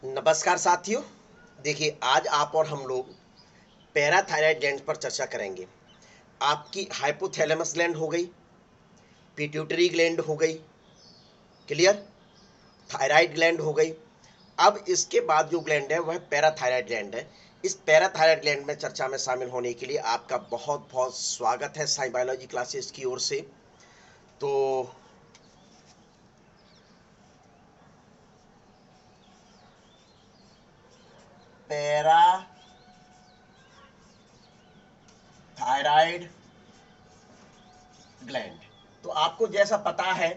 नमस्कार साथियों। देखिए, आज आप और हम लोग पैराथायराइड ग्लैंड पर चर्चा करेंगे। आपकी हाइपोथैलेमस ग्लैंड हो गई, पिट्यूटरी ग्लैंड हो गई, क्लियर, थायराइड ग्लैंड हो गई। अब इसके बाद जो ग्लैंड है वह पैराथायराइड ग्लैंड है। इस पैराथायराइड ग्लैंड में चर्चा में शामिल होने के लिए आपका बहुत बहुत स्वागत है साई बायोलॉजी क्लासेस की ओर से। तो पैराथायराइड ग्लैंड, तो आपको जैसा पता है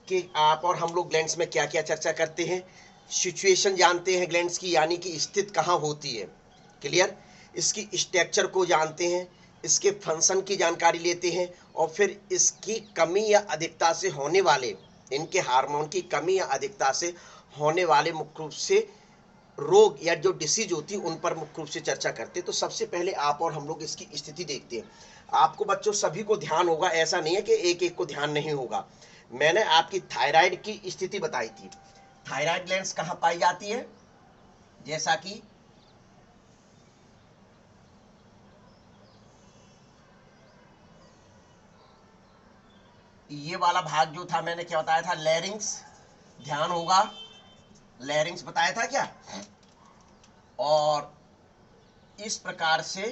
कि आप और हम लोग ग्लैंड्स में क्या क्या चर्चा करते हैं, सिचुएशन जानते हैं ग्लैंड्स की, यानी कि स्थित कहाँ होती है, क्लियर, इसकी स्ट्रक्चर को जानते हैं, इसके फंक्शन की जानकारी लेते हैं और फिर इसकी कमी या अधिकता से होने वाले, इनके हार्मोन की कमी या अधिकता से होने वाले मुख्य रूप से रोग या जो डिसीज होती है उन पर मुख्य रूप से चर्चा करते हैं। तो सबसे पहले आप और हम लोग इसकी स्थिति देखते हैं। आपको बच्चों सभी को ध्यान होगा, ऐसा नहीं है कि एक एक को ध्यान नहीं होगा। मैंने आपकी थायराइड की स्थिति बताई थी। थायराइड ग्लैंड्स कहाँ पाई जाती है, जैसा कि ये वाला भाग जो था मैंने क्या बताया था, लैरिंग्स, ध्यान होगा, लैरिंग्स बताया था क्या। और इस प्रकार से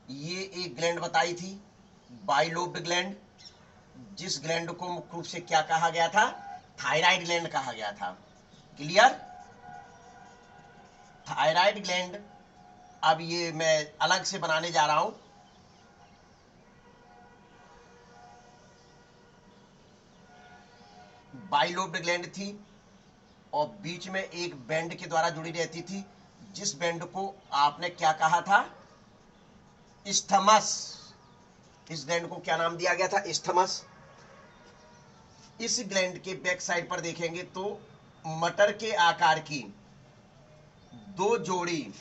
ये एक ग्लैंड बताई थी, बाइलोब्ड ग्लैंड, जिस ग्लैंड को मुख्य रूप से क्या कहा गया था, थायराइड ग्लैंड कहा गया था, क्लियर। थायराइड ग्लैंड, अब ये मैं अलग से बनाने जा रहा हूं। बाइलोब्ड ग्लैंड थी और बीच में एक बैंड के द्वारा जुड़ी रहती थी, जिस बैंड को आपने क्या कहा था, इस्थमस। इस ग्लैंड को क्या नाम दिया गया था, इस्थमस। इस ग्लैंड के बैक साइड पर देखेंगे तो मटर के आकार की दो जोड़ी,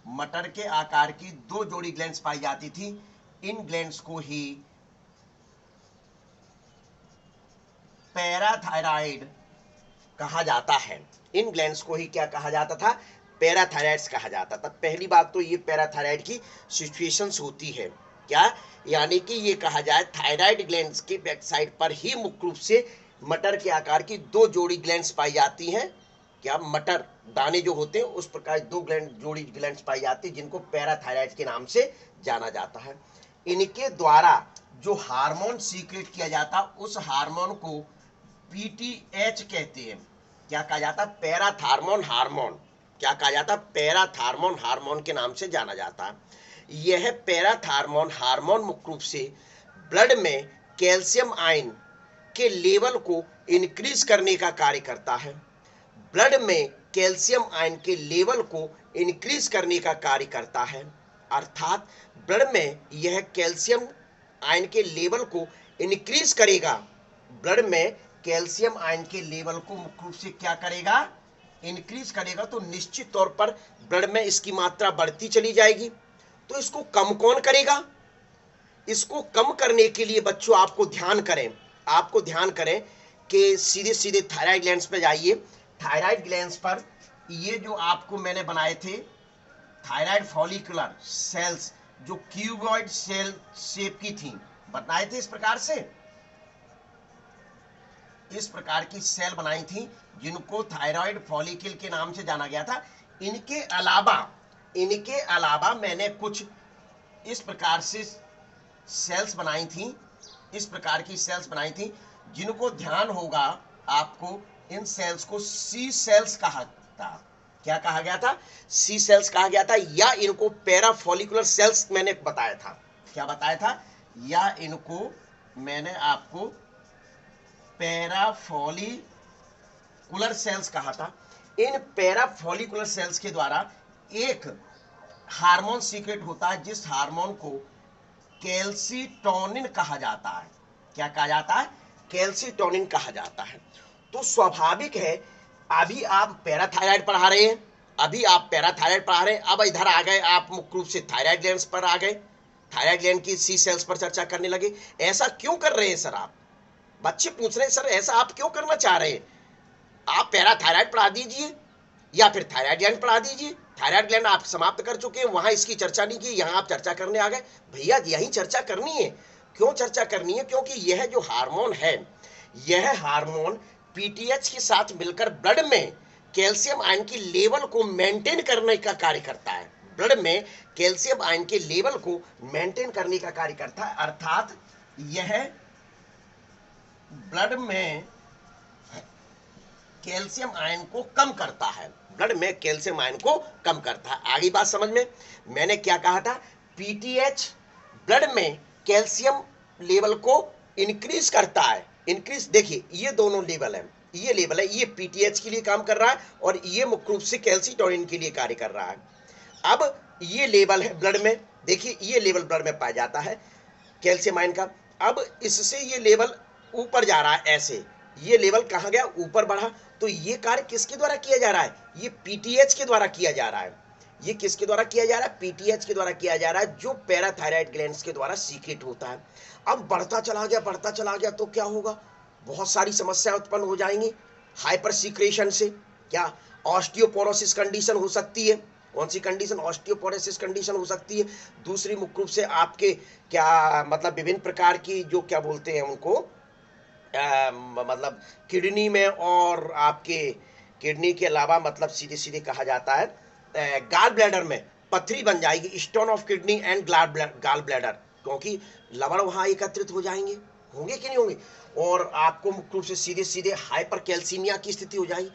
मटर के आकार की दो जोड़ी ग्लैंड्स पाई जाती थी। इन ग्लैंड्स को ही पैराथायराइड कहा जाता है। इन ग्लैंड्स को ही क्या कहा जाता था, पैराथायराइड्स कहा जाता था। पहली बात तो ये पैराथायराइड की सिचुएशंस होती है क्या, यानी कि ये कहा जाए थायराइड ग्लैंड्स के बैक साइड पर ही मुख्य रूप से मटर के आकार की दो जोड़ी ग्लैंड्स पाई जाती हैं। क्या, मटर दाने जो होते हैं उस प्रकार दो ग्लैंड जोड़ी ग्लैंड्स पाई जाती है, जिनको पैराथायराइड के नाम से जाना जाता है। इनके द्वारा जो हार्मोन सीक्रेट किया जाता, उस हार्मोन को पीटीएच कहते हैं। क्या कहा जाता, पैराथार्मोन हार्मोन। क्या कहा जाता, पैराथार्मोन हार्मोन के नाम से जाना जाता है। यह पैराथार्मोन हार्मोन मुख्य रूप से ब्लड में कैल्शियम आयन के लेवल को इंक्रीज करने का कार्य करता है। ब्लड में कैल्शियम आयन के लेवल को इंक्रीज करने का कार्य करता है, अर्थात ब्लड में यह कैल्शियम आयन के लेवल को इंक्रीज करेगा। ब्लड में कैल्शियम आयन के लेवल को मुख्य रूप से क्या करेगा, इंक्रीज करेगा। तो निश्चित तौर पर ब्लड में इसकी मात्रा बढ़ती चली जाएगी। तो इसको कम कौन करेगा, इसको कम करने के लिए बच्चों आपको ध्यान करें, आपको ध्यान करें कि सीधे सीधे थायराइड ग्लैंड्स पे जाइए। थायराइड ग्लैंड्स पर ये जो आपको मैंने बनाए थे थायराइड फॉलिकुलर सेल्स, जो क्यूबॉइड सेल शेप की थी, बनाए थे इस प्रकार से, इस प्रकार की सेल बनाई थी, जिनको थायराइड फॉलिकल के नाम से जाना गया था। इनके अलावा मैंने कुछ इस प्रकार से सेल्स बनाई थी, इस प्रकार की सेल्स बनाई थी, जिनको ध्यान होगा आपको, इन सेल्स को सी सेल्स कहा था। क्या कहा गया था, सी सेल्स कहा गया था, या इनको पैराफॉलिकुलर सेल्स मैंने बताया था। क्या बताया था, या इनको मैंने आपको पैराफॉलिकुलर सेल्स कहा था। इन पैराफॉलिकुलर सेल्स के द्वारा एक हार्मोन सीक्रेट होता है, जिस हार्मोन को कैल्सीटोनिन कहा जाता है। क्या कहा जाता है, कैल्सीटोनिन कहा जाता है। तो स्वाभाविक है, अभी आप पैराथायराइड पढ़ा रहे हैं, अभी आप पैराथायराइड पढ़ा रहे हैं, अब इधर आ गए आप मुख्य रूप से थायराइड ग्लैंड्स पर आ गए, थायराइड ग्लैंड की सी सेल्स पर चर्चा करने लगे। ऐसा क्यों कर रहे हैं सर, आप बच्चे पूछ रहे हैं सर ऐसा आप क्यों करना चाह रहे हैं। आप पैराथायराइड पढ़ा दीजिए या फिर थायराइड ग्लैंड पढ़ा दीजिए। थायराइड ग्लैंड आप समाप्त कर चुके हैं, वहां इसकी चर्चा नहीं की, यहां आप चर्चा करने आ गए। भैया यही चर्चा करनी है। क्यों चर्चा करनी है? क्योंकि यह जो हार्मोन है, यह हार्मोन पीटीएच के साथ मिलकर ब्लड में कैल्शियम आयन की लेवल को मेंटेन करने का कार्य करता है। ब्लड में कैल्शियम आयन के लेवल को मेंटेन करने का कार्य करता है, अर्थात यह ब्लड में कैल्शियम आयन को कम करता है। ब्लड में कैल्शियम आयन को कम करता है। आगे बात समझ में? मैंने क्या कहा था? पीटीएच ब्लड में कैल्शियम लेवल को इंक्रीज करता है। इंक्रीज, देखिए ये दोनों लेवल है, ये लेवल है, ये पीटीएच के लिए काम कर रहा है और ये मुख्य रूप से कैल्सिटोनिन के लिए कार्य कर रहा है। अब ये लेवल है ब्लड में, देखिए ये लेवल ब्लड में पाया जाता है कैल्शियम आयन का। अब इससे ये लेवल ऊपर जा रहा है, ऐसे ये लेवल कहाँ गया? ऊपर बढ़ा। तो ये कार्य किसके द्वारा किया जा रहा है? ये पीटीएच के द्वारा किया जा रहा है। ये किसके द्वारा किया जा रहा है? पीटीएच के द्वारा किया जा रहा है, जो पैराथायराइड ग्लैंड्स के द्वारा सीक्रेट होता है। अब बढ़ता चला गया, बढ़ता चला गया तो क्या होगा? बहुत सारी समस्याएं उत्पन्न हो जाएंगी हाइपर सीक्रेशन से। क्या ऑस्टियोपोरोसिस कंडीशन हो सकती है? कौन सी कंडीशन? ऑस्टियोपोरोसिस कंडीशन हो सकती है। दूसरी मुख्य रूप से आपके क्या मतलब विभिन्न प्रकार की जो क्या बोलते हैं उनको मतलब किडनी में, और आपके किडनी के अलावा मतलब सीधे सीधे कहा जाता है गाल ब्लैडर में पथरी बन जाएगी, stone of kidney and gall bladder, क्योंकि लवण वहां एकत्रित हो जाएंगे, होंगे कि नहीं होंगे, और आपको मुख्य रूप से सीधे सीधे हाइपर कैल्सीमिया की स्थिति हो जाएगी।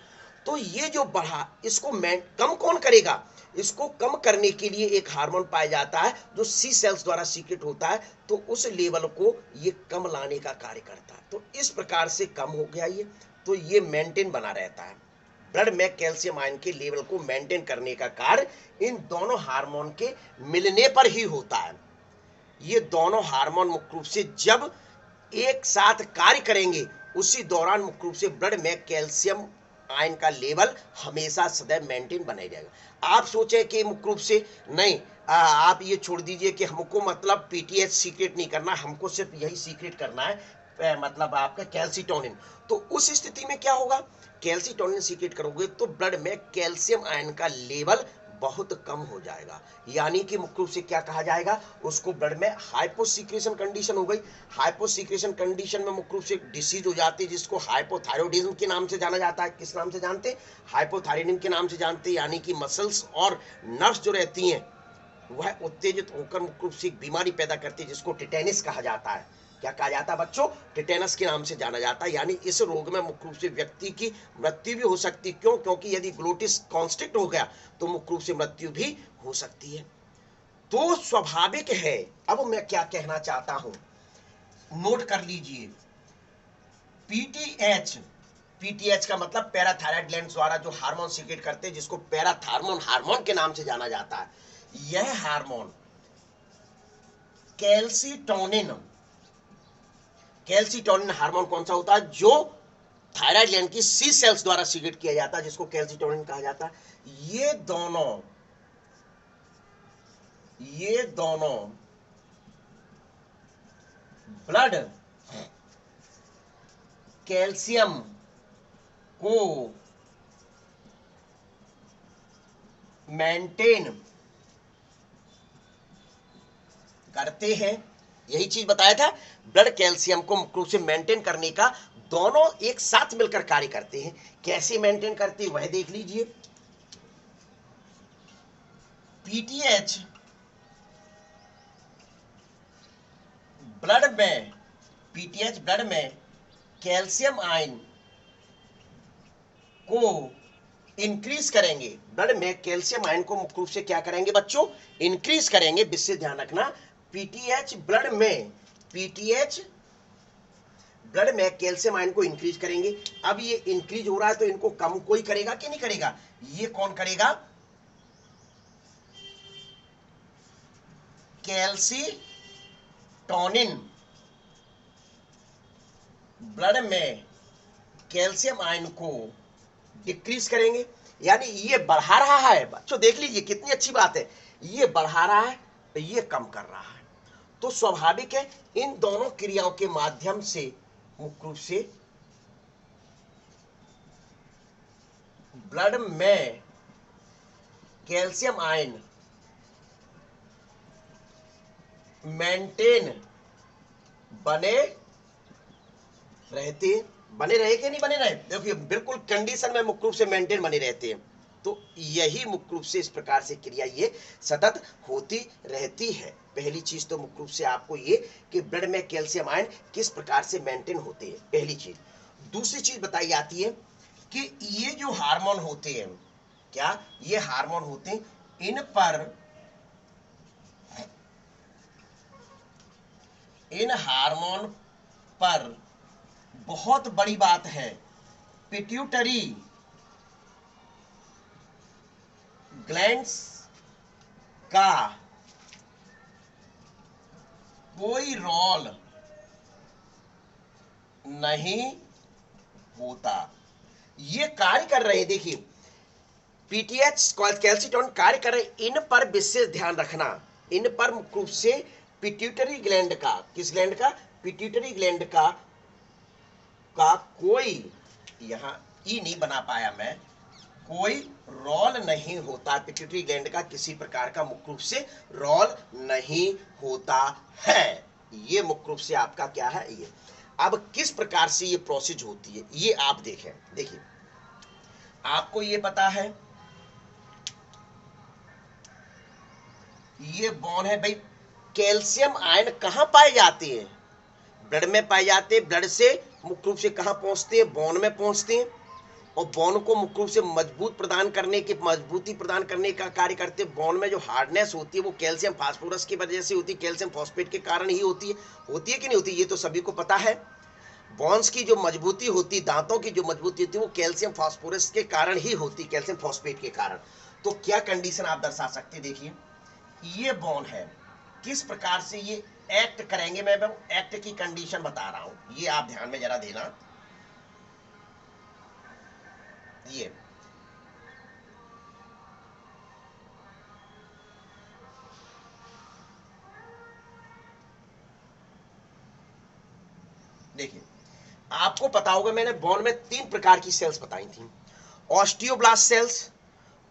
तो ये जो बढ़ा, इसको कम कौन करेगा? इसको कम करने के लिए एक हार्मोन पाया जाता है जो सी सेल्स द्वारा सीक्रेट होता है, तो उस लेवल को ये कम लाने का कार्य करता है। तो इस प्रकार से कम हो गया ये, तो ये मेंटेन बना रहता है। ब्लड में कैल्शियम आयन के लेवल को मेंटेन करने का कार्य इन दोनों हार्मोन के मिलने पर ही होता है। ये दोनों हार्मोन मुख्य रूप से जब एक साथ कार्य करेंगे, उसी दौरान मुख्य रूप से ब्लड में कैल्शियम आयन का लेवल हमेशा सदैव मेंटेन बना रहेगा। आप सोचे कि मुख्य रूप से नहीं, आप ये छोड़ दीजिए कि हमको मतलब पीटीएच सीक्रेट नहीं करना, हमको सिर्फ यही सीक्रेट करना है मतलब आपका कैल्सिटोनिन। तो उस स्थिति में क्या होगा? कैल्सिटोनिन सीक्रेट करोगे तो ब्लड में कैल्शियम आयन का लेवल बहुत कम हो जाएगा, यानी कि मुख्य रूप से क्या कहा जाएगा? उसको ब्लड में हाइपोसीक्रेशन कंडीशन हो गई। हाइपोसीक्रेशन कंडीशन में मुख्य रूप से डिसीज हो जाती है, जिसको हाइपोथायरॉयडिज्म के नाम से जाना जाता है। किस नाम से जानते हैं? हाइपोथायरॉयडिज्म के नाम से जानते हैं, यानी कि मसल्स और नर्व्स जो रहती हैं वह उत्तेजित होकर मुख्य रूप से एक बीमारी पैदा करती है, जिसको टिटेनस कहा जाता है। क्या कहा जाता है बच्चों? टिटेनस के नाम से जाना जाता है। यानी इस रोग में मुख्य रूप से व्यक्ति की मृत्यु भी हो सकती है। क्यों? क्योंकि यदि ग्लोटिस कॉन्स्ट्रिक्ट हो गया तो मुख्य रूप से मृत्यु भी हो सकती है। तो स्वाभाविक है। अब मैं क्या कहना चाहता हूं, नोट कर लीजिए। पीटीएच, पीटीएच का मतलब पैराथायराइड ग्लैंड द्वारा जो हार्मोन सीक्रेट करते हैं, जिसको पैराथार्मोन हार्मोन के नाम से जाना जाता है। यह हार्मोन कैल्सिटोनिन, कैल्सिटोनिन हार्मोन कौन सा होता है? जो थायराइड ग्लैंड की सी सेल्स द्वारा सीक्रेट किया जाता है, जिसको कैल्सिटोनिन कहा जाता है। ये दोनों ब्लड कैल्शियम को मेंटेन करते हैं। यही चीज बताया था, ब्लड कैल्शियम को मुख्य रूप से मेंटेन करने का दोनों एक साथ मिलकर कार्य करते हैं। कैसे मेंटेन करते हैं वह देख लीजिए। पीटीएच ब्लड में, पीटीएच ब्लड में कैल्शियम आयन को इंक्रीज करेंगे। ब्लड में कैल्शियम आयन को मुख्य रूप से क्या करेंगे बच्चों? इंक्रीज करेंगे। विशेष ध्यान रखना, पीटीएच ब्लड में कैल्शियम आयन को इंक्रीज करेंगे। अब ये इंक्रीज हो रहा है तो इनको कम कोई करेगा कि नहीं करेगा? ये कौन करेगा? कैल्सिटोनिन ब्लड में कैल्शियम आयन को डिक्रीज करेंगे, यानी ये बढ़ा रहा है। बच्चों देख लीजिए कितनी अच्छी बात है, ये बढ़ा रहा है, ये कम कर रहा है। तो स्वाभाविक है इन दोनों क्रियाओं के माध्यम से मुख्य रूप से ब्लड में कैल्शियम आयन मेंटेन बने रहते, बने रहे कि नहीं बने रहे? देखिए बिल्कुल कंडीशन में मुख्य रूप से मेंटेन बने रहते हैं। तो यही मुख्य रूप से इस प्रकार से क्रिया ये सतत होती रहती है। पहली चीज तो मुख्य रूप से आपको ये कि ब्लड में कैल्शियम आयन किस प्रकार से मेंटेन होते हैं, पहली चीज। दूसरी चीज बताई जाती है कि ये जो हार्मोन होते हैं, क्या ये हार्मोन होते हैं, इन हार्मोन पर बहुत बड़ी बात है, पिट्यूटरी ग्लैंड्स का कोई रोल नहीं होता। ये कार्य कर रहे हैं, देखिए पीटीएच कैल्सिटोन कार्य कर रहे, इन पर विशेष ध्यान रखना। इन पर मुख्य रूप से पिट्यूटरी ग्लैंड का, किस ग्लैंड का? पिट्यूटरी ग्लैंड का कोई, यहां ई नहीं बना पाया मैं, कोई रोल नहीं होता। पिट्यूटरी ग्लैंड का किसी प्रकार का मुख्य रूप से रोल नहीं होता है। ये मुख्य रूप से आपका क्या है ये। अब किस प्रकार से ये प्रोसेस होती है ये आप देखें। देखिए आपको ये पता है, ये बोन है भाई, कैल्शियम आयन कहां पाए जाते हैं? ब्लड में पाए जाते हैं। ब्लड से मुख्य रूप से कहां पहुंचते हैं? बोन में पहुंचते हैं, और बोन को मुख्य रूप से मजबूती प्रदान करने का कार्य करते हैं। बोन में जो हार्डनेस होती है वो कैल्शियम फास्फोरस की वजह से होती है, कैल्शियम फॉस्फेट के कारण ही होती है। होती है कि नहीं होती? ये तो सभी को पता है। बोन्स की जो मजबूती होती, दांतों की जो मजबूती होती है वो कैल्शियम फास्फोरस के कारण ही होती, कैल्शियम फॉस्फेट के कारण। तो क्या कंडीशन आप दर्शा सकते? देखिए ये बोन है, किस प्रकार से ये एक्ट करेंगे, मैं एक्ट की कंडीशन बता रहा हूं, ये आप ध्यान में जरा देना। ये देखिए आपको पता होगा मैंने बोन में 3 प्रकार की सेल्स बताई थी, ऑस्टियोब्लास्ट सेल्स,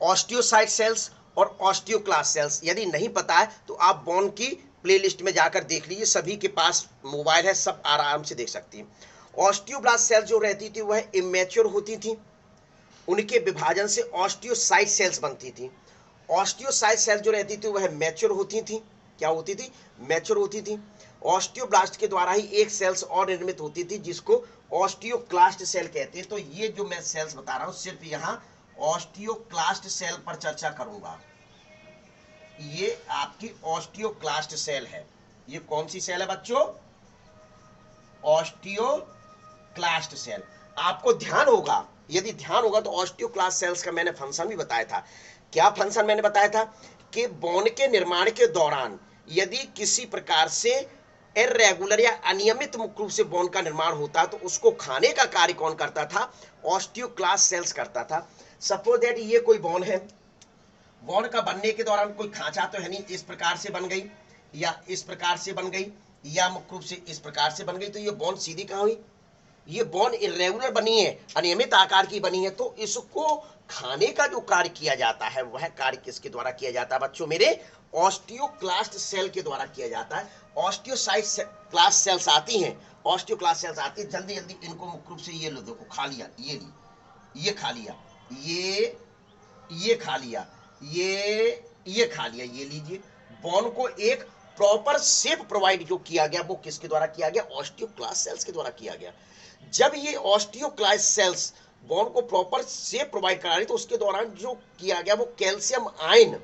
ऑस्टियोसाइट सेल्स और ऑस्टियोक्लास्ट सेल्स। यदि नहीं पता है तो आप बोन की प्लेलिस्ट में जाकर देख लीजिए, सभी के पास मोबाइल है, सब आराम से देख सकती हैं। ऑस्टियोब्लास्ट सेल्स जो रहती थी वह इमेच्योर होती थी, उनके विभाजन से ऑस्टियोसाइट सेल्स बनती थी। ऑस्टियोसाइट सेल जो रहती थी वह मैच्योर होती थी। क्या होती थी? मैच्योर होती थी। ऑस्टियोब्लास्ट के द्वारा ही एक सेल्स और निर्मित होती थी जिसको ऑस्टियोक्लास्ट सेल कहते हैं। तो ये जो मैं सेल्स बता रहा हूं सिर्फ यहां ऑस्टियोक्लास्ट सेल पर चर्चा करूंगा। ये आपकी ऑस्टियोक्लास्ट सेल है। ये कौन सी सेल है बच्चों? Osteoclast cell. आपको ध्यान होगा, यदि ध्यान होगा तो ऑस्टियोक्लास्ट सेल्स का मैंने फंक्शन भी बताया था। क्या फंक्शन मैंने बताया था? कि बोन के निर्माण के दौरान यदि किसी प्रकार से इर्रेगुलर या अनियमित मुख्य रूप से बोन का निर्माण होता तो उसको खाने का कार्य कौन करता था? ऑस्टियोक्लास्ट सेल्स करता था। सपोज दैट ये कोई बोन है, बोन का बनने के दौरान कोई खांचा तो है नहीं, इस प्रकार से बन गई या इस प्रकार से बन गई या मुख्य रूप से इस प्रकार से बन गई, तो ये बोन सीधी कहां हुई? ये बोन इरेगुलर बनी है, अनियमित आकार की बनी है। तो इसको खाने का जो कार्य किया जाता है वह कार्य किसके द्वारा किया जाता है बच्चों मेरे? ऑस्टियोक्लास्ट सेल के द्वारा किया जाता है। ऑस्टियोसाइट क्लास्ट सेल्स आती हैं, ऑस्टियोक्लास्ट सेल्स आती है, जल्दी जल्दी इनको मुख्य रूप से ये लो, देखो खा लिया, ये ली, ये खा लिया, ये खा लिया, ये खा लिया, ये लीजिए। बोन को एक प्रॉपर शेप प्रोवाइड जो किया गया वो किसके द्वारा किया गया? ऑस्टियोक्लास्ट सेल्स के द्वारा किया गया। जब ये ऑस्टियोक्लास्ट सेल्स बोन को प्रॉपर शेप प्रोवाइड करा रही तो उसके दौरान जो किया गया वो कैल्शियम आयन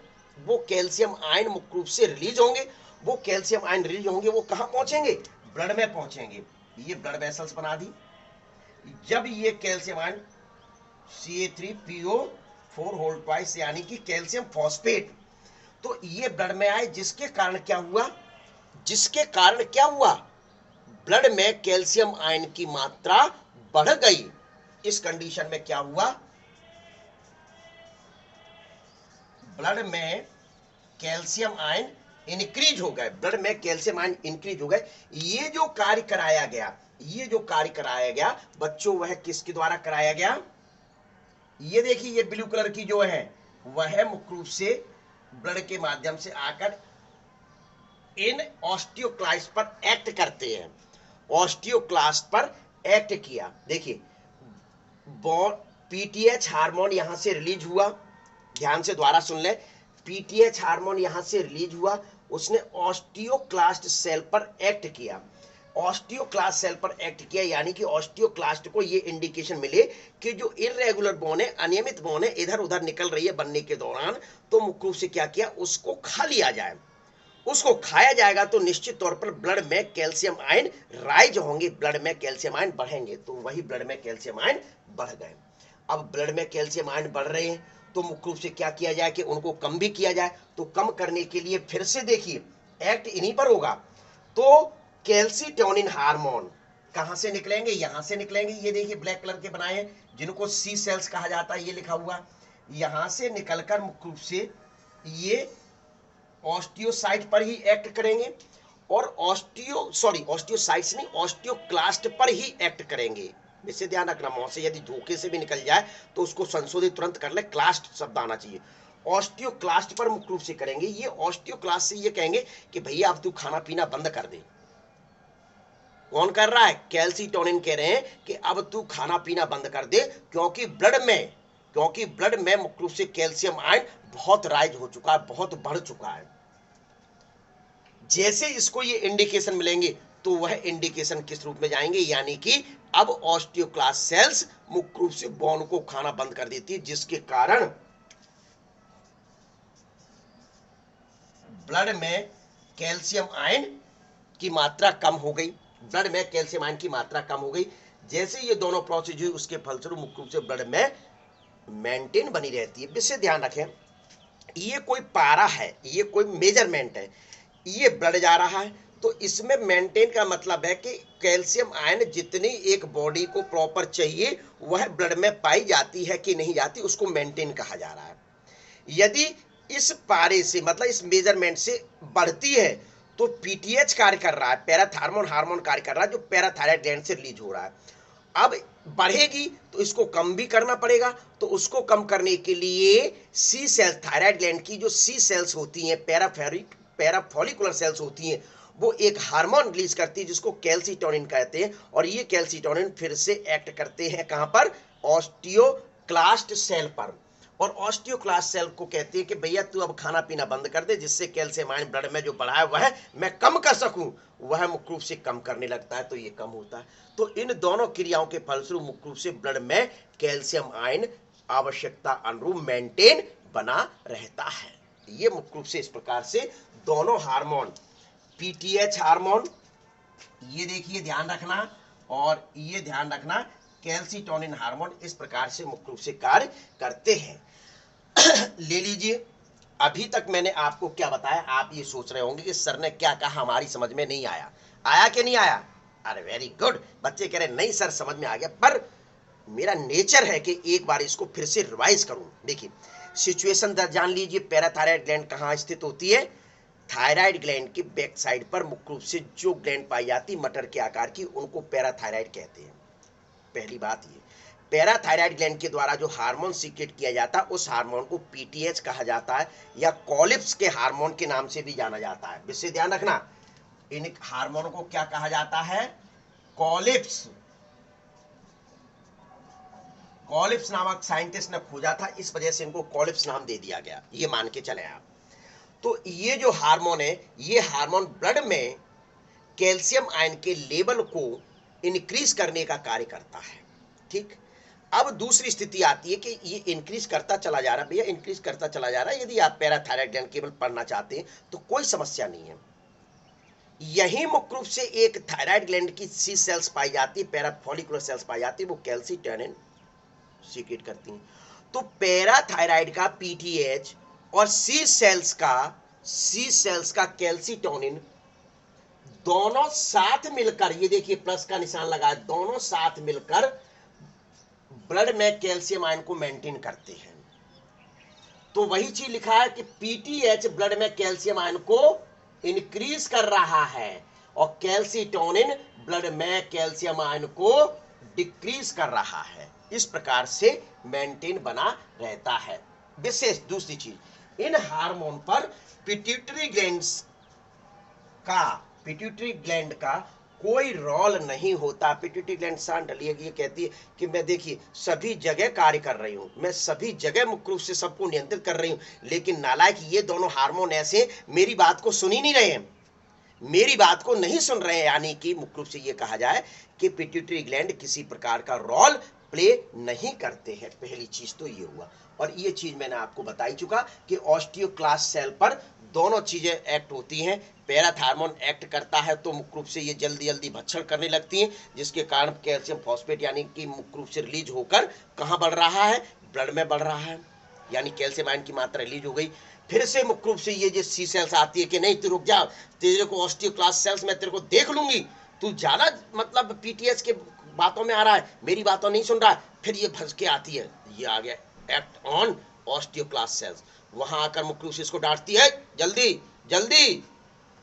मुख्य रूप से रिलीज होंगे। वो कैल्शियम आयन रिलीज होंगे, वो कहां पहुंचेंगे? ब्लड में पहुंचेंगे। ये ब्लड वेसल्स बना दी। जब ये calcium ion Ca3PO4 whole twice यानी कि कैल्शियम फॉस्फेट, तो ये ब्लड में आए, जिसके कारण क्या हुआ? ब्लड में कैल्शियम आयन की मात्रा बढ़ गई। इस कंडीशन में क्या हुआ? ब्लड में कैल्शियम आयन इंक्रीज हो गए, ब्लड में कैल्शियम आयन इंक्रीज हो गए। ये जो कार्य कराया गया बच्चों, वह किसके द्वारा कराया गया? ये देखिए ये ब्लू कलर की जो है वह मुख्य रूप से ब्लड के माध्यम से आकर इन ऑस्टियोक्लास्ट पर एक्ट करते हैं। ऑस्टियोक्लास्ट पर एक्ट किया, देखिए पीटीएच हार्मोन यहां से रिलीज हुआ, ध्यान से द्वारा सुन ले, पीटीएच हार्मोन यहां से रिलीज हुआ, उसने ऑस्टियोक्लास्ट सेल पर एक्ट किया। ऑस्टियोक्लास्ट सेल पर एक्ट किया यानी कि ऑस्टियोक्लास्ट को ये इंडिकेशन मिले कि जो इरेगुलर बोन है, अनियमित बोन है, इधर उधर निकल रही है बनने के दौरान, तो मुख्य रूप से क्या किया, उसको खा लिया जाए। उसको खाया जाएगा तो निश्चित तौर पर ब्लड में कैल्शियम आयन राइज होंगे, ब्लड में कैल्शियम आयन बढ़ेंगे, तो वही ब्लड में कैल्शियम आयन बढ़ गए। अब ब्लड में कैल्शियम आयन बढ़ रहे हैं तो मुख्य रूप से क्या किया जाए कि उनको कम भी किया जाए। तो कम करने के लिए फिर से देखिए एक्ट इन्हीं पर होगा। तो कैल्सिटोनिन हार्मोन कहां से निकलेंगे, यहां से निकलेंगे। ये देखिए ब्लैक कलर के बनाए हैं जिनको सी सेल्स कहा जाता है, ये लिखा हुआ, यहां से निकलकर मुख्य रूप से ये ऑस्टियोसाइट पर ही एक्ट करेंगे और ऑस्टियोसाइट्स नहीं, ऑस्टियोक्लास्ट पर ही एक्ट करेंगे। इसे ध्यान रखना, मौत से यदि धोखे से भी निकल जाए तो उसको संशोधित तुरंत कर ले, क्लास्ट शब्द आना चाहिए। ऑस्टियोक्लास्ट पर मुख्य रूप से करेंगे। ये ऑस्टियोक्लास्ट से ये कहेंगे कि भैया अब तू खाना पीना बंद कर दे। कौन कर रहा है, कैल्सिटोनिन कह रहे हैं कि अब तू खाना पीना बंद कर दे, क्योंकि ब्लड में मुख्य रूप से कैल्शियम आयन बहुत राइज हो चुका है, बहुत बढ़ चुका है। जैसे इसको ये इंडिकेशन मिलेंगे तो वह इंडिकेशन किस रूप में जाएंगे, यानी कि अब ऑस्टियोक्लास्ट सेल्स मुख्य रूप से बोन को खाना बंद कर देती है, जिसके कारण ब्लड में कैल्शियम आयन की मात्रा कम हो गई, ब्लड में कैल्शियम आयन की मात्रा कम हो गई। जैसे ये दोनों प्रोसेस हुई उसके फलस्वरूप मुख्य रूप से ब्लड में मेंटेन बनी रहती है। विशेष ध्यान रखें, ये कोई पारा है, ये कोई मेजरमेंट है, ये ब्लड जा रहा है तो इसमें मेंटेन का मतलब है कि कैल्शियम आयन जितनी एक बॉडी को प्रॉपर चाहिए वह ब्लड में पाई जाती है कि नहीं जाती, उसको मेंटेन कहा जा रहा है। यदि इस पारे से मतलब इस मेजरमेंट से बढ़ती है तो पीटीएच कार्य कर रहा है, पैराथार्मोन हार्मोन कार्य कर रहा है, जो पैराथायराइड ग्लैंड से रिलीज हो रहा है। अब बढ़ेगी तो इसको कम भी करना पड़ेगा, तो उसको कम करने के लिए सी सेल्स, थायराइड ग्लैंड की जो सी सेल्स होती हैं, पैराफॉलिकुलर सेल्स होती हैं, वो एक हार्मोन रिलीज करती है जिसको कैल्सिटोनिन कहते हैं। और ये कैल्सिटोनिन फिर से एक्ट करते हैं कहां पर, ऑस्टियोक्लास्ट सेल पर। और ऑस्टियोक्लास्ट सेल को कहते हैं कि भैया तू अब खाना पीना बंद कर दे, जिससे कैल्शियम आयन ब्लड में जो बढ़ा है वह मैं कम कर सकूं, वह मुख्य रूप से कम करने लगता है, तो ये कम होता है। तो इन दोनों क्रियाओं के फलस्वरूप मुख्य रूप से ब्लड में कैल्शियम आयन आवश्यकता अनुरूप मेंटेन बना रहता है। ये मुख्य रूप से इस प्रकार से दोनों हार्मोन, पीटीएच हार्मोन, ये देखिए ध्यान रखना, और ये ध्यान रखना कैल्सिटोनिन हार्मोन इस प्रकार से मुख्य रूप से कार्य करते हैं। ले लीजिए, अभी तक मैंने आपको क्या बताया, आप ये सोच रहे होंगे कि सर ने क्या कहा हमारी समझ में नहीं आया, आया कि नहीं आया? अरे वेरी गुड, बच्चे कह रहे नहीं सर समझ में आ गया, पर मेरा नेचर है कि एक बार इसको फिर से रिवाइज करूं। देखिए सिचुएशन जान लीजिए, पैराथायराइड ग्लैंड कहां स्थित होती है, थायराइड ग्लैंड की बैक साइड पर मुख्य रूप से जो ग्लैंड पाई जाती मटर के आकार की, उनको पैराथायराइड कहते हैं। पहली बात ये, पैराथायराइड ग्लैंड के द्वारा जो हार्मोन सीक्रेट किया जाता है उस हार्मोन को पीटीएच कहा जाता है, या कॉलिप्स के हार्मोन के नाम से भी जाना जाता है। विशेष ध्यान रखना, इन हार्मोन को क्या कहा जाता है, कॉलिप्स। कॉलिप्स नामक साइंटिस्ट ने खोजा था, इस वजह से इनको कॉलिप्स नाम दे दिया गया, ये मान के चले आप। तो ये जो हार्मोन है, ये हार्मोन ब्लड में कैल्शियम आयन के लेवल को इंक्रीज करने का कार्य करता है। ठीक, अब दूसरी स्थिति आती है कि ये इंक्रीज करता चला जा रहा है, भैया इंक्रीज करता चला जा रहा है। यदि आप पैराथायराइड ग्लैंड केवल पढ़ना चाहते हैं तो कोई समस्या नहीं है। यही मुख्य रूप से एक थायराइड ग्लैंड की सी सेल्स पाई जाती है, पैराफॉलिकुलर सेल्स पाई जाती है, वो कैल्सिटोनिन सीक्रेट करती हैं। तो पैराथायराइड का पीटीएच और सी सेल्स का कैल्सिटोनिन दोनों साथ मिलकर, ये देखिए प्लस का निशान लगा, दोनों साथ मिलकर ब्लड में कैल्शियम आयन को मेंटेन करते हैं। तो वही चीज लिखा है कि पीटीएच ब्लड में कैल्शियम आयन को इंक्रीज कर रहा है और कैल्सिटोनिन ब्लड में कैल्शियम आयन को डिक्रीज कर रहा है। इस प्रकार से मेंटेन बना रहता है। विशेष दूसरी चीज, इन हार्मोन पर पिट्यूटरी ग्लैंड का कोई रोल नहीं होता। पिट्यूटरी ग्लैंड शांत ये कहती है कि मैं देखिए सभी जगह कार्य कर रही हूँ, मैं सभी जगह मुख्य रूप से सबको नियंत्रित कर रही हूँ, लेकिन नालायक ये दोनों हार्मोन ऐसे मेरी बात को सुन ही नहीं रहे हैं, मेरी बात को नहीं सुन रहे हैं। यानी कि मुख्य रूप से ये कहा जाए कि पिट्यूटरी ग्लैंड किसी प्रकार का रोल प्ले नहीं करते हैं। पहली चीज तो ये हुआ। और ये चीज मैंने आपको बता ही चुका कि ऑस्टियोक्लास्ट सेल पर दोनों चीजें एक्ट होती हैं। पैराथार्मोन एक्ट करता है तो मुख्य रूप से ये जल्दी जल्दी भक्षण करने लगती हैं, जिसके कारण कैल्शियम फॉस्फेट यानी कि मुख्य रूप से रिलीज होकर कहाँ बढ़ रहा है, ब्लड में बढ़ रहा है, यानी कैल्शियम आयन की मात्रा रिलीज हो गई। फिर से मुख्य रूप से ये जो सी सेल्स आती है कि नहीं तू रुक जा, तेरे को ऑस्टियोक्लास्ट सेल्स मैं तेरे को देख लूंगी, तू ज्यादा मतलब पीटीएच के बातों में आ रहा है, मेरी बातों नहीं सुन रहा है। फिर ये भज के आती है, ये आ गया एक्ट ऑन ऑस्टियोक्लास्ट सेल्स। वहां आकर मुख्य रूप से इसको डांटती है, जल्दी जल्दी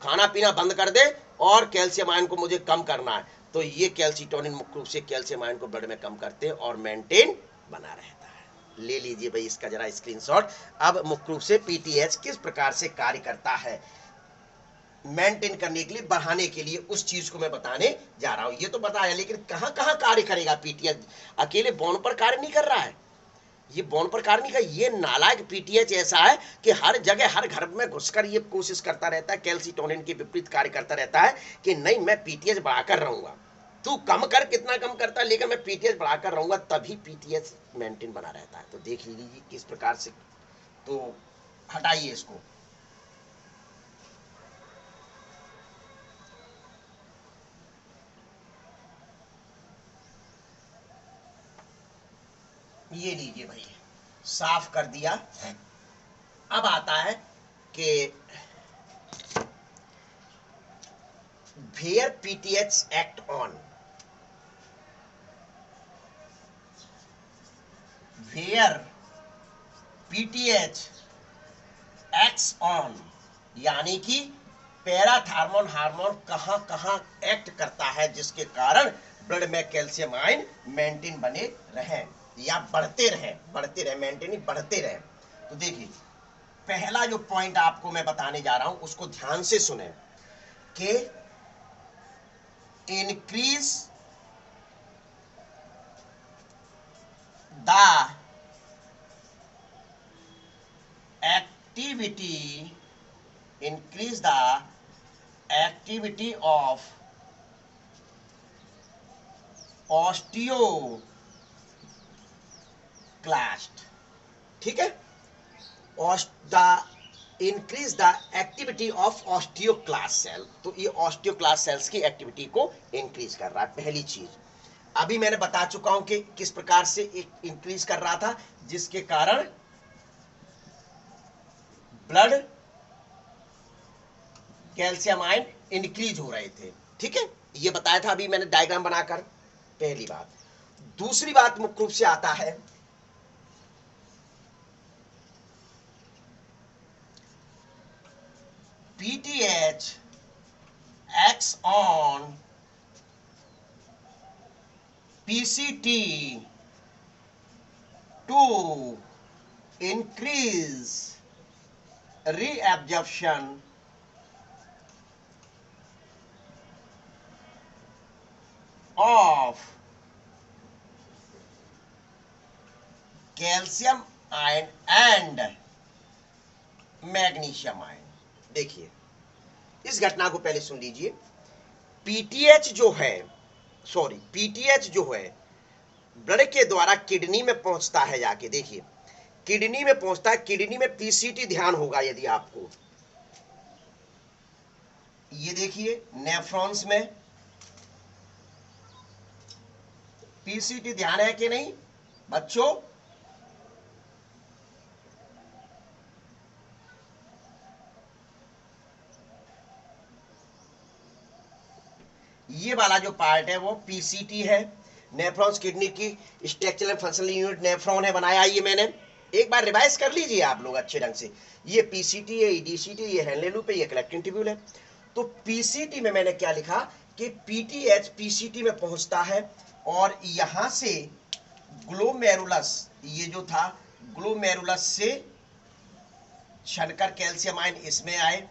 खाना पीना बंद कर दे और कैल्शियम आयन को मुझे कम करना है। तो ये कैल्सिटोनिन मुख्य रूप से कैल्शियम आयन को ब्लड में कम करते हैं और मेंटेन बना रहता है। ले लीजिए भाई इसका जरा स्क्रीनशॉट। अब मुख्य रूप से पीटीएच किस प्रकार से कार्य करता है मेंटेन करने के लिए, बढ़ाने के लिए, उस चीज को मैं बताने जा रहा हूं। ये तो बताया, लेकिन कहां कहां कार्य करेगा पीटीएच? अकेले बोन पर कार्य नहीं कर रहा है, ये बोन पर कार्य नहीं कर, ये नालायक पीटीएच ऐसा है कि हर जगह हर घर में घुसकर ये कोशिश करता रहता है, कैल्सिटोनिन के विपरीत कार्य करता रहता है कि नहीं मैं पीटीएच बढ़ाकर रहूंगा, तू कम कर, कितना कम करता है लेकिन मैं पीटीएच बढ़ाकर रहूंगा, तभी पीटीएच मेंटेन बना रहता है। तो देख लीजिए किस प्रकार से। तो हटाइए इसको। ये लीजिए भाई, साफ कर दिया। अब आता है कि where PTH act on, where PTH acts on, यानी कि पैराथार्मोन हार्मोन कहां कहां एक्ट करता है जिसके कारण ब्लड में कैल्शियम आयन मेंटेन बने रहे या बढ़ते रहे, मेंटेन बढ़ते रहे। तो देखिए पहला जो पॉइंट आपको मैं बताने जा रहा हूं उसको ध्यान से सुने कि increase the activity, increase the activity of osteoclast, ठीक है, increase the activity of osteoclast cell. तो ये ऑस्टियोक्लास्ट सेल्स की एक्टिविटी को इंक्रीज कर रहा है। पहली चीज अभी मैंने बता चुका हूं कि किस प्रकार से इंक्रीज कर रहा था, जिसके कारण ब्लड कैल्शियम आयन इंक्रीज हो रहे थे। ठीक है, ये बताया था अभी मैंने डायग्राम बनाकर। पहली बात। दूसरी बात मुख्य रूप से आता है PTH acts on PCT to increase reabsorption of calcium ion and magnesium ion. देखिए इस घटना को पहले सुन लीजिए। पीटीएच जो है ब्लड के द्वारा किडनी में पहुंचता है, जाके देखिए किडनी में पहुंचता है। किडनी में पीसीटी ध्यान होगा यदि आपको, ये देखिए नेफ्रॉन्स में पीसीटी ध्यान है कि नहीं बच्चों? ये वाला जो पार्ट है वो पीसीटी है, नेफ्रॉन्स किडनी की स्ट्रक्चरल फंक्शनल यूनिट नेफ्रॉन है, बनाया ये मैंने। एक बार रिवाइज कर लीजिए आप लोग अच्छे ढंग से। ये पीसीटी है, ईडीसीटी, ये हेनले लूप है, ये कलेक्टिंग ट्यूब्यूल है। तो पीसीटी में मैंने क्या लिखा कि पीटीएच पीसीटी में पहुंचता है, और यहां से ग्लोमेरुलस, ये जो था ग्लोमेरुलस से छनकर कैल्शियम आयन इसमें आए।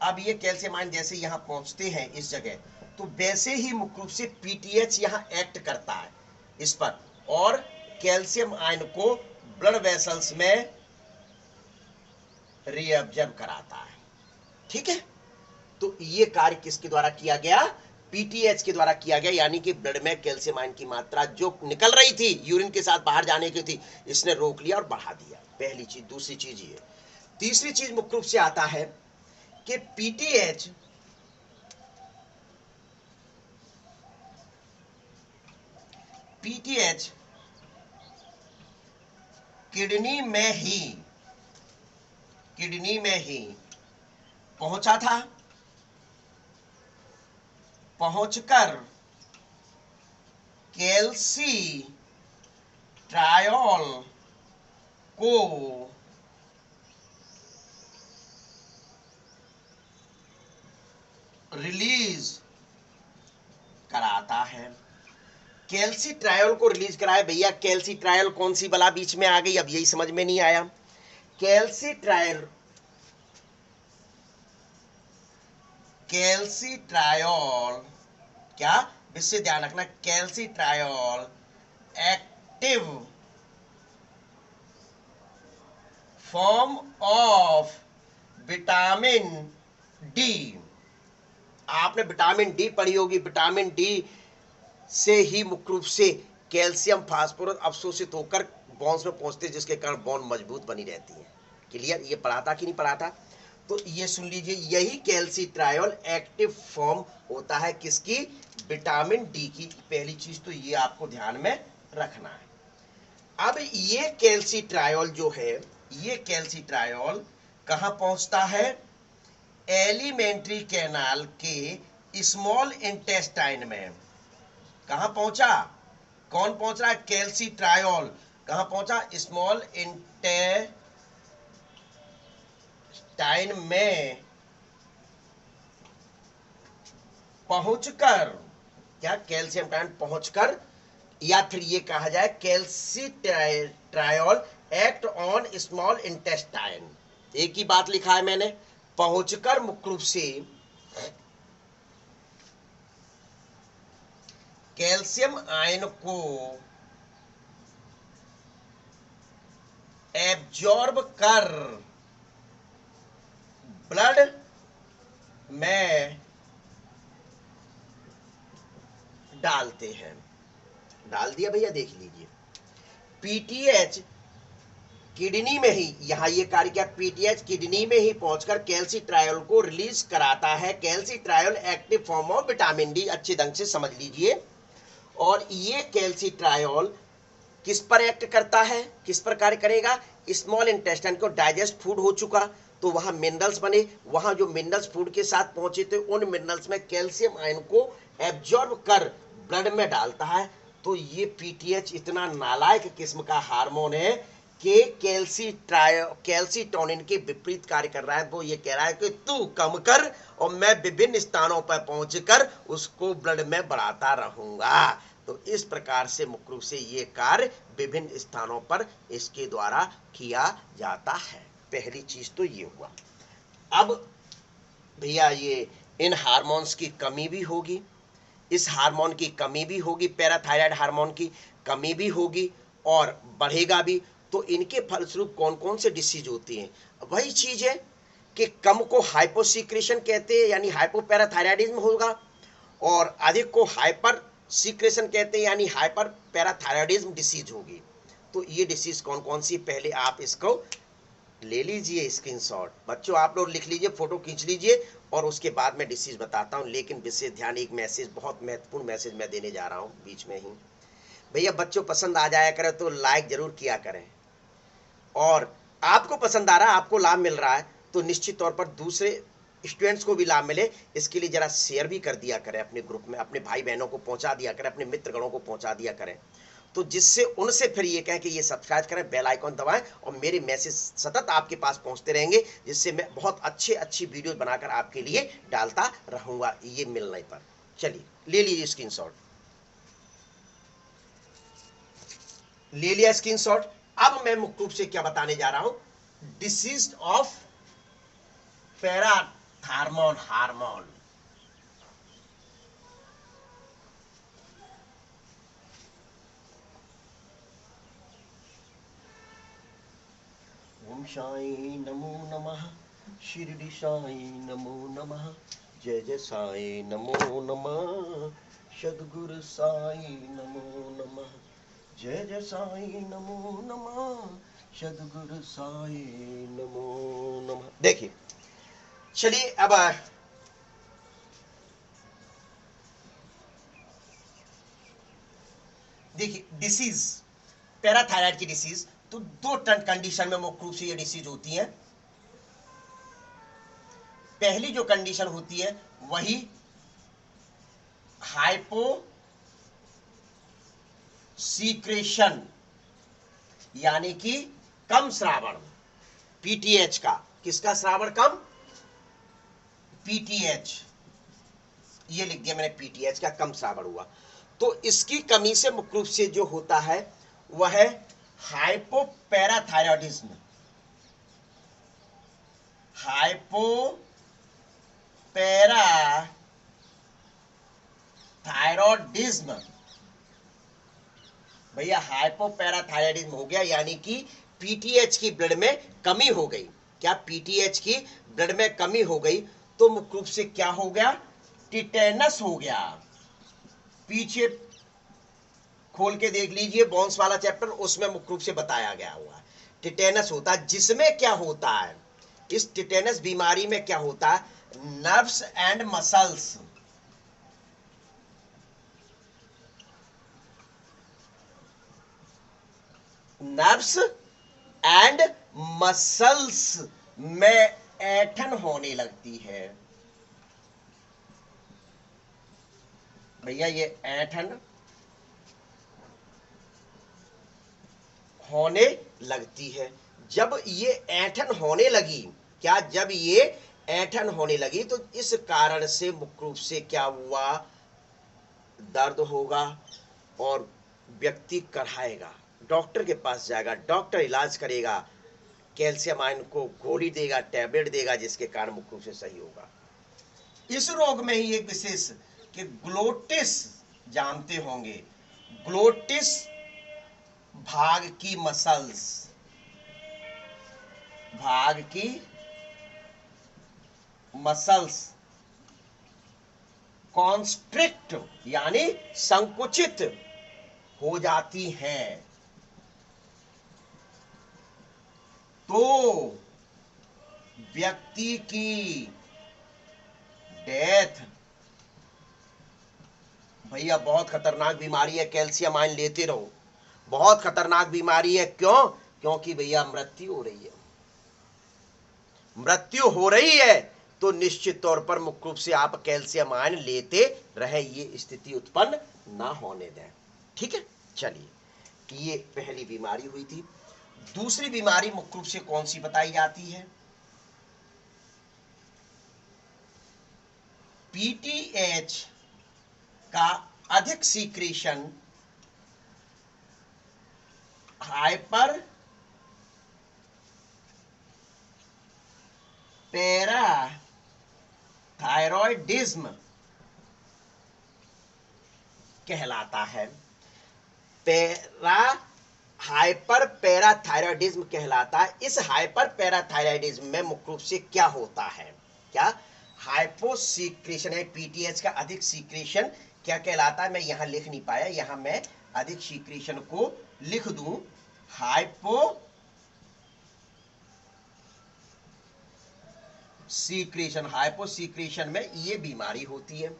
अब ये कैल्शियम आयन जैसे यहां पहुंचते हैं इस जगह, तो वैसे ही मुख्य रूप से पीटीएच यहां एक्ट करता है इस पर और कैल्शियम आयन को ब्लड वेसल्स में रीअब्जॉर्ब कराता है। ठीक है, तो ये कार्य किसके द्वारा किया गया? पीटीएच के द्वारा किया गया, यानी कि ब्लड में कैल्शियम आयन की मात्रा जो निकल रही थी यूरिन के साथ बाहर जाने की थी, इसने रोक लिया और बढ़ा दिया। पहली चीज। दूसरी चीज ये, तीसरी चीज मुख्य रूप से आता है कि पीटीएच किडनी में ही पहुंचा था, पहुंचकर कैल्सी ट्रायोल को रिलीज कराता है। कैल्सी ट्रायोल को रिलीज कराया। भैया कैल्सी ट्रायोल कौन सी बला बीच में आ गई? अब यही समझ में नहीं आया। कैल्सी ट्रायोल क्या, इससे ध्यान रखना, calcitriol active form of vitamin D. आपने विटामिन डी पढ़ी होगी। विटामिन डी से ही मुख्य रूप से कैल्शियम फास्फोरस अवशोषित होकर बोन्स में पहुंचते, जिसके कारण बोन मजबूत बनी रहती है। क्लियर? ये पढ़ा था कि नहीं पढ़ा था? तो ये सुन लीजिए, यही कैल्सी ट्रायोल एक्टिव फॉर्म होता है किसकी? विटामिन डी की। पहली चीज तो ये आपको ध्यान में रखना है। अब ये कैल्सी ट्रायोल जो है, ये कैल्सी ट्रायोल कहां पहुंचता है? एलिमेंट्री कैनाल के स्मॉल इंटेस्टाइन में। कहां पहुंचा? कौन पहुंच रहा है? कैल्सी ट्रायोल कहां पहुंचा? स्मॉल इंटेस्टाइन में पहुंचकर, क्या कैल्शियम टाइन पहुंचकर, या फिर ये कहा जाए calcitriol act on small intestine. एक ही बात लिखा है मैंने, पहुंचकर मुख्य रूप से कैल्शियम आयन को एब्जॉर्ब कर ब्लड में डालते हैं। डाल दिया भैया, देख लीजिए। पीटीएच किडनी में ही, यहां ये कार्य क्या, पीटीएच किडनी में ही पहुंचकर कैल्सी ट्रायोल को रिलीज कराता है। Calcitriol active form of vitamin D, अच्छे ढंग से समझ लीजिए। और ये कैल्सी ट्रायोल किस पर एक्ट करता है, किस पर कार्य करेगा? स्मॉल इंटेस्टाइन को डाइजेस्ट फूड हो चुका तो वहां मिनरल्स बने, वहां जो मिनरल्स फूड के साथ पहुंचे थे उन मिनरल्स में कैल्शियम आयन को एब्जॉर्ब कर ब्लड में डालता है। तो ये पीटीएच इतना नालायक किस्म का हार्मोन है कि कैल्सीटोनिन के विपरीत कार्य कर रहा है। वो ये कह रहा है कि तू कम कर और मैं विभिन्न स्थानों पर पहुंचकर उसको ब्लड में बढ़ाता रहूंगा। तो इस प्रकार से मुख्य रूप से ये कार्य विभिन्न स्थानों पर इसके द्वारा किया जाता है। पहली चीज तो ये हुआ। अब भैया ये इन हार्मोन्स की कमी भी होगी, इस हार्मोन की कमी भी होगी, पैराथायराइड हार्मोन की कमी भी होगी और बढ़ेगा भी। तो इनके फलस्वरूप कौन कौन से डिसीज होती हैं? वही चीज है कि कम को हाइपोसीक्रेशन कहते हैं, यानी हाइपोपैराथायराइडिज्म होगा, और अधिक को हाइपर सीक्रेशन कहते हैं, यानी हाइपर पैराथायराइडिज्म डिसीज होगी। तो ये डिसीज कौन कौन सी, पहले आप इसको ले लीजिए स्क्रीनशॉट। बच्चों आप लोग लिख लीजिए, फोटो खींच लीजिए, और उसके बाद मैं डिसीज बताता हूं। लेकिन विशेष ध्यान, एक मैसेज, बहुत महत्वपूर्ण मैसेज मैं देने जा रहा हूं बीच में ही। भैया बच्चों पसंद आ जाया करें तो लाइक जरूर किया करें, और आपको पसंद आ रहा है, आपको लाभ मिल रहा है, तो निश्चित तौर पर दूसरे स्टूडेंट्स को भी लाभ मिले, इसके लिए जरा शेयर भी कर दिया करें अपने ग्रुप में, अपने भाई बहनों को पहुंचा दिया करें, अपने मित्रगणों को पहुंचा दिया करें, तो जिससे उनसे फिर ये कहें कि ये सब्सक्राइब करें, बेल आइकॉन दबाएं, और मेरे मैसेज सतत आपके पास पहुंचते रहेंगे, जिससे मैं बहुत अच्छी वीडियो बनाकर आपके लिए डालता रहूंगा ये मिलने पर। चलिए ले लीजिए स्क्रीनशॉट। ले लिया स्क्रीनशॉट। अब मैं मुख्य रूप से क्या बताने जा रहा हूं, डिसीज ऑफ पैराथार्मोन हार्मोन। ओम साई नमो नमः, शिरडी साई नमो नमः, जय जय साई नमो नमः, सद्गुरु साई नमो नमः, जय जय साई नमो नमः, सद्गुरु साई नमो नमः। देखिए, चलिए अब देखिए डिसीज, पैराथायराइड की डिसीज, तो दो कंडीशन में मुख्य रूप से ये डिसीज होती है। पहली जो कंडीशन होती है वही हाइपो सीक्रेशन, यानी कि कम श्रावण, पीटीएच का। किसका श्रावण कम? पीटीएच, ये लिख दिया मैंने, पीटीएच का कम श्रावण हुआ। तो इसकी कमी से मुख्य रूप से जो होता है वह है हाइपोपैराथायरॉयडिज्म। हाइपोपैराथायरॉयडिज्म, भैया हाइपोपैराथायरॉयडिज्म हो गया, यानी कि पीटीएच की ब्लड में कमी हो गई। क्या? पीटीएच की ब्लड में कमी हो गई, तो मुख्य रूप से क्या हो गया? टिटेनस हो गया। पीछे खोल के देख लीजिए बॉन्स वाला चैप्टर, उसमें मुख्य रूप से बताया गया हुआ टिटेनस होता है। जिसमें क्या होता है, इस टिटेनस बीमारी में क्या होता है, nerves and muscles, nerves and muscles में ऐंठन होने लगती है। भैया ये ऐंठन होने लगती है। जब ये ऐंठन होने लगी, क्या? जब ये ऐंठन होने लगी तो इस कारण से मुख्य रूप से क्या हुआ, दर्द होगा और व्यक्ति कराएगा, डॉक्टर के पास जाएगा, डॉक्टर इलाज करेगा, कैल्शियम आयन को गोली देगा, टैबलेट देगा, जिसके कारण मुख्य रूप से सही होगा। इस रोग में ही एक विशेष कि ग्लोटिस, जानते होंगे, ग्लोटिस भाग की मसल्स, भाग की मसल्स कॉन्स्ट्रिक्ट, यानी संकुचित हो जाती हैं, तो व्यक्ति की डेथ। भैया बहुत खतरनाक बीमारी है, कैल्शियम आयन लेते रहो, बहुत खतरनाक बीमारी है। क्यों? क्योंकि भैया मृत्यु हो रही है, मृत्यु हो रही है, तो निश्चित तौर पर मुख्य रूप से आप कैल्शियम आयन लेते रहे, ये स्थिति उत्पन्न ना होने दें। ठीक है, चलिए, कि ये पहली बीमारी हुई थी। दूसरी बीमारी मुख्य रूप से कौन सी बताई जाती है? पीटीएच का अधिक सीक्रेशन हाइपर पैराथायरॉयडिज्म कहलाता है। हाइपर पैराथायरॉयडिज्म कहलाता है। इस हाइपर पैराथायरॉयडिज्म में मुख्य रूप से क्या होता है? क्या? हाइपोसीक्रेशन है, पीटीएच का अधिक सीक्रेशन क्या कहलाता है? मैं यहां लिख नहीं पाया, यहां मैं अधिक सीक्रेशन को लिख दूं, हाइपोसीक्रेशन। हाइपोसीक्रेशन में ये बीमारी होती है।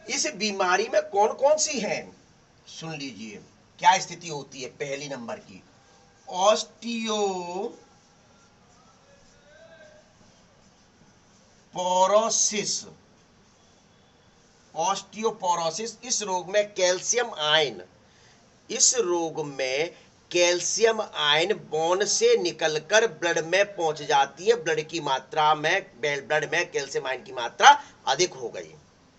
इस बीमारी में कौन कौन सी है, सुन लीजिए, क्या स्थिति होती है। पहली नंबर की ऑस्टियोपोरोसिस। ऑस्टियोपोरोसिस, इस रोग में कैल्शियम आयन, इस रोग में कैल्शियम आयन बोन से निकलकर ब्लड में पहुंच जाती है। ब्लड की मात्रा में, ब्लड में कैल्शियम आयन की मात्रा अधिक हो गई,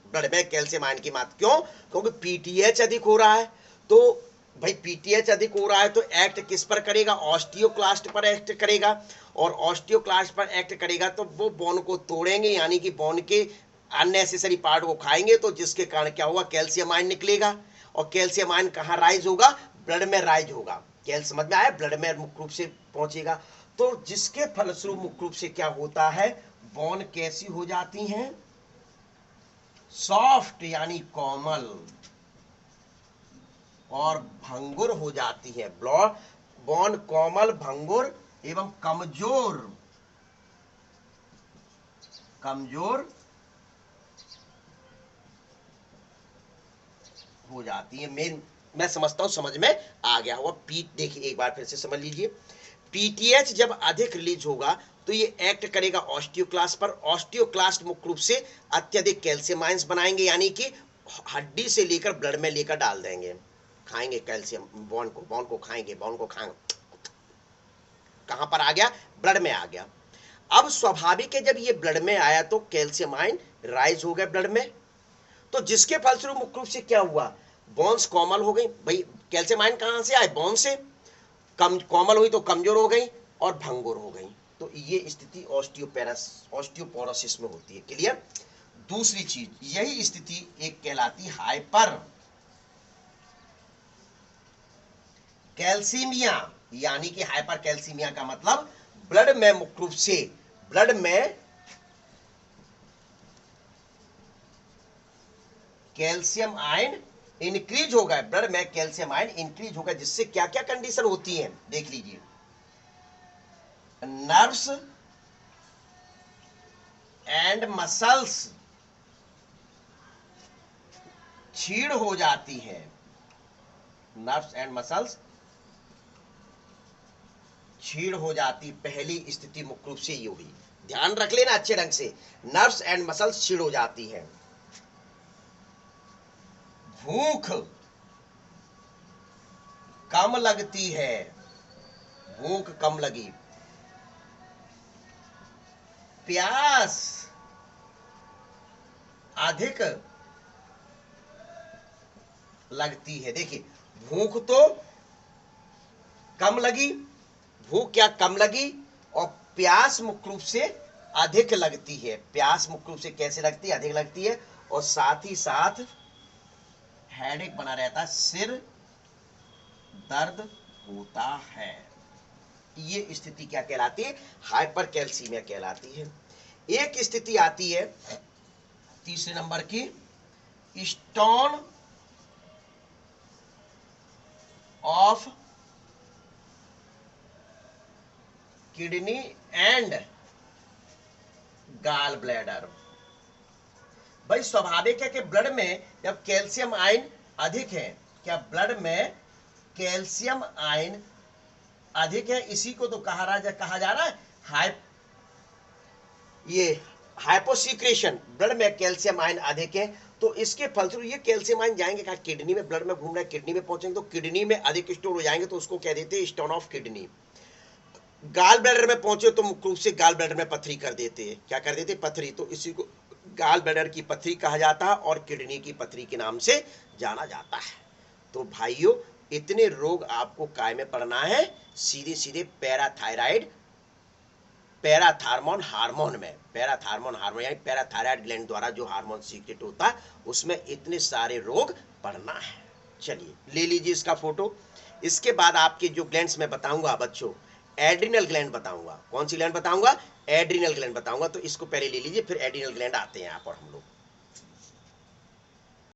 ब्लड में कैल्शियम आयन की मात्रा। क्यों? क्योंकि पीटीएच अधिक हो रहा है, तो भाई पीटीएच अधिक हो रहा है तो एक्ट किस पर करेगा, ऑस्टियोक्लास्ट पर एक्ट करेगा, और ऑस्टियोक्लास्ट पर एक्ट करेगा तो वो बोन को तोड़ेंगे, यानी कि बोन के अननेसेसरी पार्ट को खाएंगे, तो जिसके कारण क्या होगा, कैल्शियम आयन निकलेगा, और कैल्शियम आयन कहाँ राइज होगा, ब्लड में राइज होगा। कैल्शियम समझ में आया, ब्लड में मुख्य रूप से पहुंचेगा, तो जिसके फलस्वरूप मुख्य रूप से क्या होता है, बोन कैसी हो जाती हैं, सॉफ्ट यानी कोमल, और भंगुर हो जाती है। बोन कोमल, भंगुर एवं कमजोर कमजोर हो जाती है। मैं समझता हूं समझ में आ गया हुआ। देखिए एक बार फिर से समझ लीजिए, पीटीएच जब अधिक रिलीज होगा तो ये एक्ट करेगा ऑस्टियोक्लास्ट पर। ऑस्टियोक्लास्ट मुख्य रूप से अत्यधिक कैल्शियम आयंस बनाएंगे, यानी कि हड्डी से लेकर ब्लड में लेकर डाल देंगे, खाएंगे कैल्शियम, बॉन को खाएंगे, कहां पर आ गया, ब्लड में आ गया। अब स्वाभाविक है जब ये ब्लड में आया तो कैल्शियम आयन राइज हो गए ब्लड में, तो जिसके फलस्वरूप मुख्य रूप से क्या हुआ, बोन्स कोमल हो गई। भाई कैल्शियम आयन कहां से आए, बोन से, कोमल हुई तो कमजोर हो गई और भंगुर हो गई। तो ये स्थिति ऑस्टियोपोरोसिस में होती है। क्लियर। दूसरी चीज, यही स्थिति एक कहलाती हाइपर कैल्सीमिया, यानी कि हाइपर कैल्सीमिया का मतलब ब्लड में मुख्य रूप से ब्लड में कैल्शियम आयन इंक्रीज हो गए, ब्लड में कैल्शियम आयन इंक्रीज हो गए, जिससे क्या क्या कंडीशन होती है देख लीजिए, नर्व्स एंड मसल्स क्षीण हो जाती है, नर्व्स एंड मसल्स क्षीण हो जाती। पहली स्थिति मुख्य रूप से ये हुई, ध्यान रख लेना अच्छे ढंग से, नर्व्स एंड मसल्स क्षीण हो जाती है। भूख कम लगती है, भूख कम लगी, प्यास अधिक लगती है। देखिए भूख तो कम लगी, भूख क्या कम लगी, और प्यास मुख्य रूप से अधिक लगती है। प्यास मुख्य रूप से कैसे लगती है, अधिक लगती है, और साथ ही साथ हेडेक बना रहता है, सिर दर्द होता है। ये स्थिति क्या कहलाती है, हाइपर कैल्सीमिया कहलाती है। एक स्थिति आती है तीसरे नंबर की, stone of kidney and gall bladder. भाई स्वाभाविक है कि ब्लड में जब कैल्शियम आयन अधिक है, क्या ब्लड में कैल्शियम आयन अधिक है, इसी को तो कहा जा रहा है ये हाइपोसीक्रेशन, ब्लड में कैल्शियम आयन अधिक है, तो इसके फलस्वरूप ये कैल्शियम आयन जाएंगे कहा, किडनी में, ब्लड में घूम रहा है, किडनी में पहुंचेंगे तो किडनी में अधिक स्टोर हो जाएंगे, तो उसको कह देते हैं stone of kidney. Gall bladder में पहुंचे तो मुख्य रूप से गाल ब्लैडर में पथरी कर देते हैं, क्या कर देते, पथरी, तो इसी को गाल ब्लैडर की पथरी कहा जाता है और किडनी की पथरी के नाम से जाना जाता है। तो भाइयों इतने रोग आपको काय में पढ़ना है, सीधे सीधे पैराथायराइड पैराथार्मोन हार्मोन में, पैराथार्मोन हार्मोन यानी पैराथायराइड ग्लैंड द्वारा जो हार्मोन सीक्रेट होता है उसमें इतने सारे रोग पढ़ना है। चलिए ले लीजिए इसका फोटो। इसके बाद आपके जो ग्लैंड्स मैं बताऊंगा बच्चों, एड्रिनल ग्लैंड बताऊंगा। कौन सी ग्लैंड बताऊंगा, एड्रिनल ग्लैंड बताऊंगा, तो इसको पहले ले लीजिए, फिर एड्रिनल ग्लैंड आते हैं यहाँ पर हम लोग।